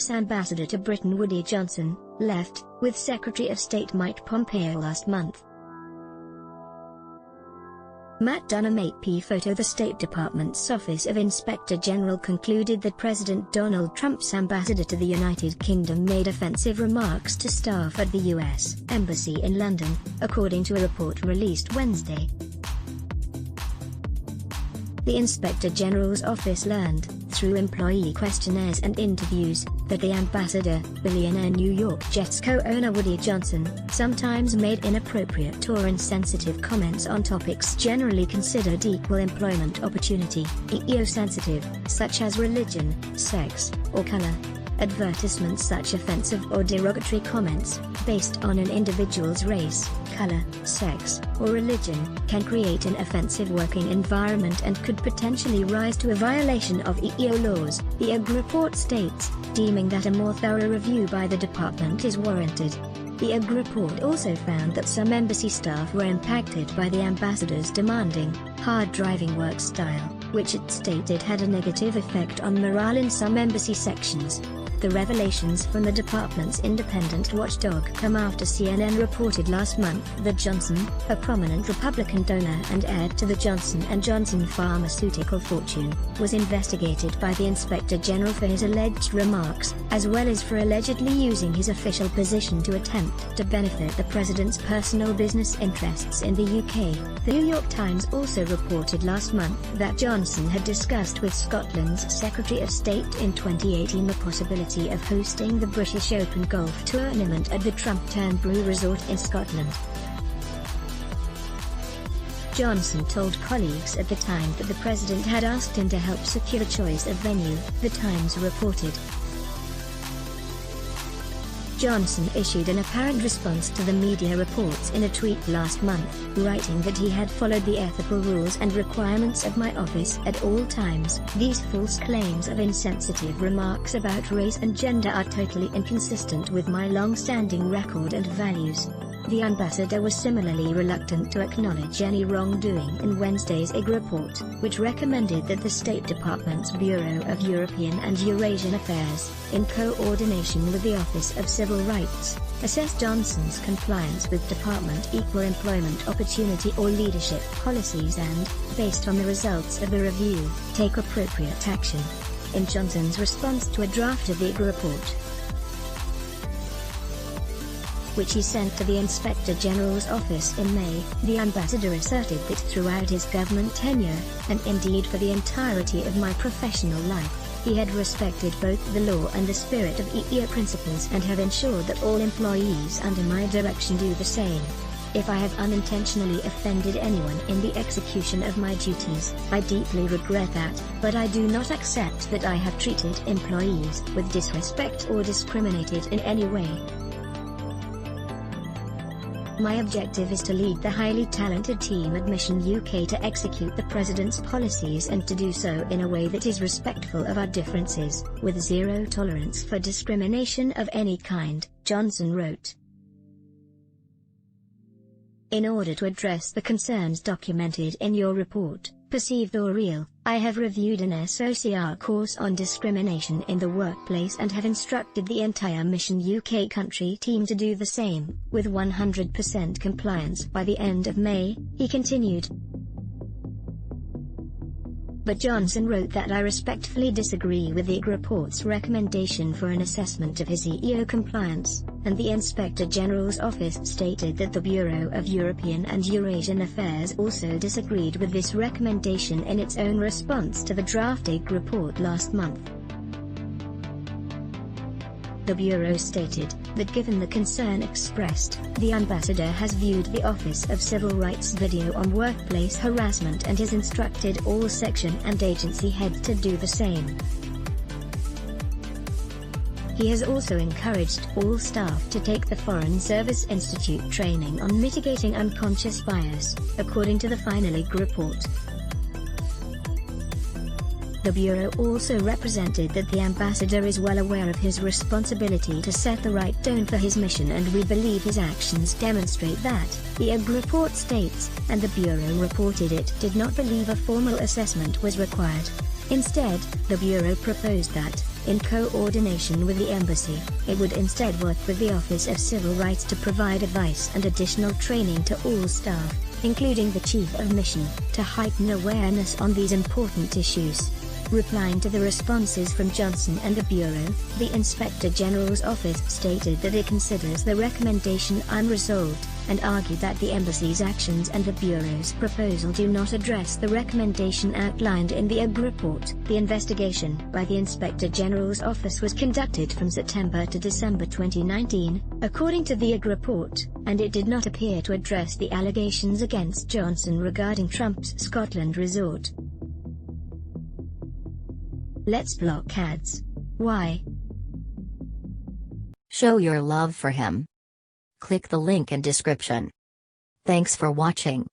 U.S. Ambassador to Britain Woody Johnson, left, with Secretary of State Mike Pompeo last month. Matt Dunham 8p photo. The State Department's Office of Inspector General concluded that President Donald Trump's ambassador to the United Kingdom made offensive remarks to staff at the U.S. Embassy in London, according to a report released Wednesday. The Inspector General's office learned, through employee questionnaires and interviews, that the ambassador, billionaire New York Jets co-owner Woody Johnson, sometimes made inappropriate or insensitive comments on topics generally considered equal employment opportunity, EEO-sensitive, such as religion, sex, or color. Advertisements. Such offensive or derogatory comments, based on an individual's race, color, sex, or religion, can create an offensive working environment and could potentially rise to a violation of EEO laws, the UG report states, deeming that a more thorough review by the department is warranted. The UG report also found that some embassy staff were impacted by the ambassador's demanding, hard-driving work style, which it stated had a negative effect on morale in some embassy sections. The revelations from the department's independent watchdog come after CNN reported last month that Johnson, a prominent Republican donor and heir to the Johnson & Johnson pharmaceutical fortune, was investigated by the Inspector General for his alleged remarks, as well as for allegedly using his official position to attempt to benefit the president's personal business interests in the UK. The New York Times also reported last month that Johnson had discussed with Scotland's Secretary of State in 2018 the possibility of hosting the British Open golf tournament at the Trump Turnbrew Resort in Scotland. Johnson told colleagues at the time that the president had asked him to help secure choice of venue, the Times reported. Johnson issued an apparent response to the media reports in a tweet last month, writing that he had followed the ethical rules and requirements of my office at all times. These false claims of insensitive remarks about race and gender are totally inconsistent with my long-standing record and values. The ambassador was similarly reluctant to acknowledge any wrongdoing in Wednesday's IG report, which recommended that the State Department's Bureau of European and Eurasian Affairs, in coordination with the Office of Civil Rights, assess Johnson's compliance with Department Equal Employment Opportunity or Leadership policies and, based on the results of the review, take appropriate action. In Johnson's response to a draft of the IG report, which he sent to the Inspector General's office in May, the ambassador asserted that throughout his government tenure, and indeed for the entirety of my professional life, he had respected both the law and the spirit of EEO principles and have ensured that all employees under my direction do the same. If I have unintentionally offended anyone in the execution of my duties, I deeply regret that, but I do not accept that I have treated employees with disrespect or discriminated in any way. My objective is to lead the highly talented team at Mission UK to execute the President's policies and to do so in a way that is respectful of our differences, with zero tolerance for discrimination of any kind, Johnson wrote. In order to address the concerns documented in your report, perceived or real, I have reviewed an SOCR course on discrimination in the workplace and have instructed the entire Mission UK country team to do the same, with 100% compliance by the end of May, he continued. But Johnson wrote that I respectfully disagree with the IG report's recommendation for an assessment of his EEO compliance, and the Inspector General's office stated that the Bureau of European and Eurasian Affairs also disagreed with this recommendation in its own response to the draft IG report last month. The Bureau stated that given the concern expressed, the ambassador has viewed the Office of Civil Rights video on workplace harassment and has instructed all section and agency heads to do the same. He has also encouraged all staff to take the Foreign Service Institute training on mitigating unconscious bias, according to the final IG report. The Bureau also represented that the ambassador is well aware of his responsibility to set the right tone for his mission, and we believe his actions demonstrate that, the IG report states, and the Bureau reported it did not believe a formal assessment was required. Instead, the Bureau proposed that, in coordination with the embassy, it would instead work with the Office of Civil Rights to provide advice and additional training to all staff, including the Chief of Mission, to heighten awareness on these important issues. Replying to the responses from Johnson and the Bureau, the Inspector General's office stated that it considers the recommendation unresolved, and argued that the embassy's actions and the Bureau's proposal do not address the recommendation outlined in the IG report. The investigation by the Inspector General's office was conducted from September to December 2019, according to the IG report, and it did not appear to address the allegations against Johnson regarding Trump's Scotland resort. Let's block ads. Why? Show your love for him. Click the link in description. Thanks for watching.